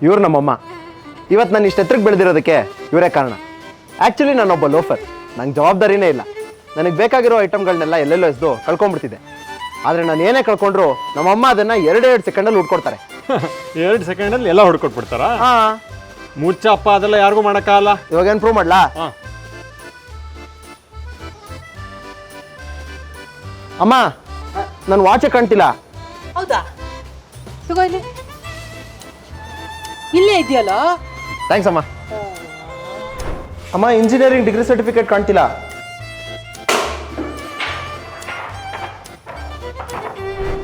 ಇವ್ರು ನಮ್ಮಮ್ಮ. ಇವತ್ತು ನಾನು ಇಷ್ಟು ಎತ್ತರಕ್ಕೆ ಬೆಳೆದಿರೋದಕ್ಕೆ ಇವರೇ ಕಾರಣ. ಆ್ಯಕ್ಚುಲಿ ನಾನೊಬ್ಬ ಲೋಫರ್, ನಂಗೆ ಜವಾಬ್ದಾರಿನೇ ಇಲ್ಲ. ನನಗೆ ಬೇಕಾಗಿರೋ ಐಟಮ್ಗಳನ್ನೆಲ್ಲ ಎಲ್ಲೆಲ್ಲೋ ಎಸ್ದು ಕಳ್ಕೊಂಡ್ಬಿಡ್ತಿದ್ದೆ. ಆದರೆ ನಾನು ಏನೇ ಕಳ್ಕೊಂಡ್ರು ನಮ್ಮಮ್ಮ ಅದನ್ನು 2 ಸೆಕೆಂಡಲ್ಲಿ ಹುಡ್ಕೊಡ್ತಾರೆ. 2 ಸೆಕೆಂಡಲ್ಲಿ ಎಲ್ಲ ಹೊಡ್ಕೊಟ್ಬಿಡ್ತಾರಾ? ಹಾಂ. ಮುಚ್ಚಪ್ಪ, ಅದೆಲ್ಲ ಯಾರಿಗೂ ಮಾಡೋಕ್ಕಾಗಲ್ಲ. ಇವಾಗ ಏನು ಪ್ರೂವ್ ಮಾಡಲಾ? ಹಾಂ. ಅಮ್ಮ, ನನ್ನ ವಾಚೆ ಕಾಣ್ತಿಲ್ಲ. ಹೌದಾ? ತಗೋ ಇಲ್ಲಿ. ಇಲ್ಲೇ ಇದೆಯಲ್ಲ. ಥ್ಯಾಂಕ್ಸ್ ಅಮ್ಮ. ಅಮ್ಮ, ಇಂಜಿನಿಯರಿಂಗ್ ಡಿಗ್ರಿ ಸರ್ಟಿಫಿಕೇಟ್ ಕಾಣ್ತಿಲ್ಲ.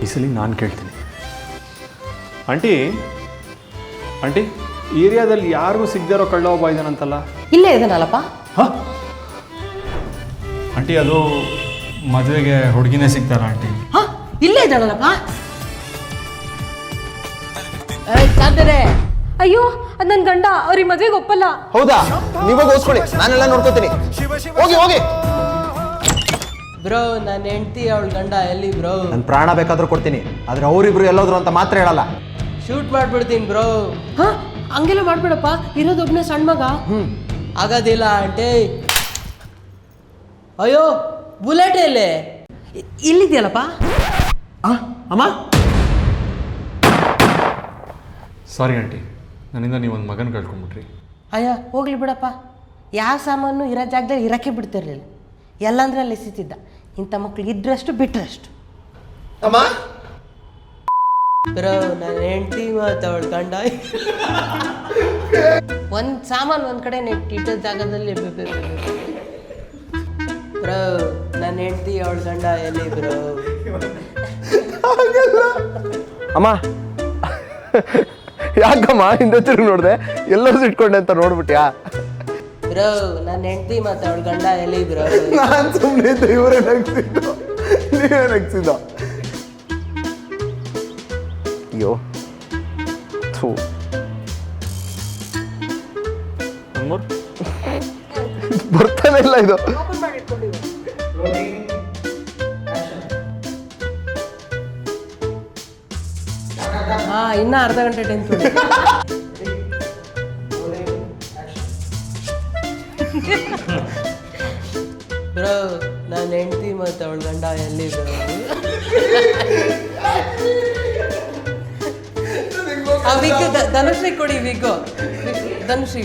ಈ ಸಲ ನಾನು ಕೇಳ್ತೀನಿ. ಆಂಟಿ ಆಂಟಿ, ಏರಿಯಾದಲ್ಲಿ ಯಾರಿಗೂ ಸಿಗದಿರೋ ಕಳ್ಳ ಒಬ್ಬ ಇದ್ದಾನಂತಲ್ಲ? ಇಲ್ಲೇ ಇದನ್ನಲ್ಲಪ್ಪ. ಹಾಂ ಆಂಟಿ, ಅದು ಮದುವೆಗೆ ಹುಡುಗಿನೇ ಸಿಗ್ತಾರ ಆಂಟಿ? ಹಾ, ಇಲ್ಲೇ ಇದ್ದಾಳಲ್ಲಪ್ಪ. ಸಾಧ್ರೆ. ಅಯ್ಯೋ, ಅದು ನನ್ನ ಗಂಡ, ಅವ್ರಿಗೆ ಮದ್ವೆಗೆ ಒಪ್ಪಲ್ಲ. ಹೌದಾ? ನೀವಾಗ ಓದಿಸ್ಕೊಳ್ಳಿ, ನಾನೆಲ್ಲ ನೋಡ್ಕೋತೀನಿ. ಹೋಗಿ ಹೋಗಿ. ಬ್ರೋ, ನನ್ನ ಹೆಂಡತಿ ಅವಳ ಗಂಡ ಎಲ್ಲಿ ಬ್ರೋ? ನನ್ನ ಪ್ರಾಣ ಬೇಕಾದ್ರೂ ಕೊಡ್ತೀನಿ, ಆದ್ರೆ ಅವರಿಬ್ರು ಎಲ್ಲೋದ್ರು ಅಂತ ಮಾತ್ರ ಹೇಳಲ್ಲ. ಶೂಟ್ ಮಾಡ್ಬಿಡ್ತೀನಿ ಬ್ರೋ. ಹಾ, ಹಂಗೆಲ್ಲ ಮಾಡ್ಬೇಡಪ್ಪ, ಇರೋದೊಬ್ಬನೇ ಸಣ್ಣ ಮಗ. ಆಗೋದಿಲ್ಲ ಆಂಟಿ. ಅಯ್ಯೋ, ಬುಲೆಟ್ ಎಲ್ಲೇ? ಇಲ್ಲಿದೆಯಲ್ಲಪ್ಪ. ಅಮ್ಮ, ಸಾರಿ ಆಂಟಿ, ನನ್ನಿಂದ ನೀವು ಒಂದು ಮಗನ ಕಳ್ಕೊಂಡ್ಬಿಟ್ರಿ. ಅಯ್ಯ, ಹೋಗ್ಲಿ ಬಿಡಪ್ಪ. ಯಾವ ಸಾಮಾನು ಇರೋ ಜಾಗದಲ್ಲಿ ಇರೋಕ್ಕೆ ಬಿಡ್ತಿರ್ಲಿಲ್ಲ, ಎಲ್ಲಂದ್ರೆ ಅಲ್ಲಿ ಎಸಿತಿದ್ದ. ಇಂಥ ಮಕ್ಳು ಇದ್ರಷ್ಟು ಬಿಟ್ರಷ್ಟು. ಅಮ್ಮ, ಬ್ರೋ, ನನ್ನ ಹೆಂಡತಿ ಮತ್ತು ಅವಳ ಗಂಡ ಒಂದು ಸಾಮಾನು ಒಂದು ಕಡೆ ಇಟ್ಟ ಜಾಗದಲ್ಲಿ. ಬ್ರೋ, ನನ್ನ ಹೆಂಡತಿ ಅವಳ ಗಂಡ ಎಲ್ಲಿ ಬ್ರೋ? ಅಮ್ಮ, ಯಾಕಮ್ಮ ಹಿಂದೆ ತಿರುಗಿ ನೋಡಿದೆ, ಎಲ್ಲರೂ ಇಟ್ಕೊಂಡೆ ಅಂತ ನೋಡ್ಬಿಟ್ಯಾ? ಬ್ರೋ, ನನ್ನ ಹೆಂಡತಿ ಮತ್ತು ಅವಳ ಗಂಡ ಎಲ್ಲಿ ಬ್ರೋ? ನಾನು ಸುಮ್ಮನೆ ಇದ್ದೆ, ಇವರೇ ನಗ್ಸಿದ್ದು, ನೀವೇ ನಗ್ಸಿದ್ದು. ಅಯ್ಯೋ, ಬರ್ತಾನೆ ಇಲ್ಲ ಇದು. ಹಾ, ಇನ್ನ ಅರ್ಧ ಗಂಟೆ ಟೈಮ್ ಬ್ರೋ, ನನ್ನ ಹೆಂಡತಿ ಮತ್ತು ಅವಳ ಗಂಡ ಎಲ್ಲಿ ಬ್ರೋ? ಆ ವಿಗ್ ಧನುಶ್ರೀ ಕೊಡಿ, ವಿಗ್ ಧನುಶ್ರೀ.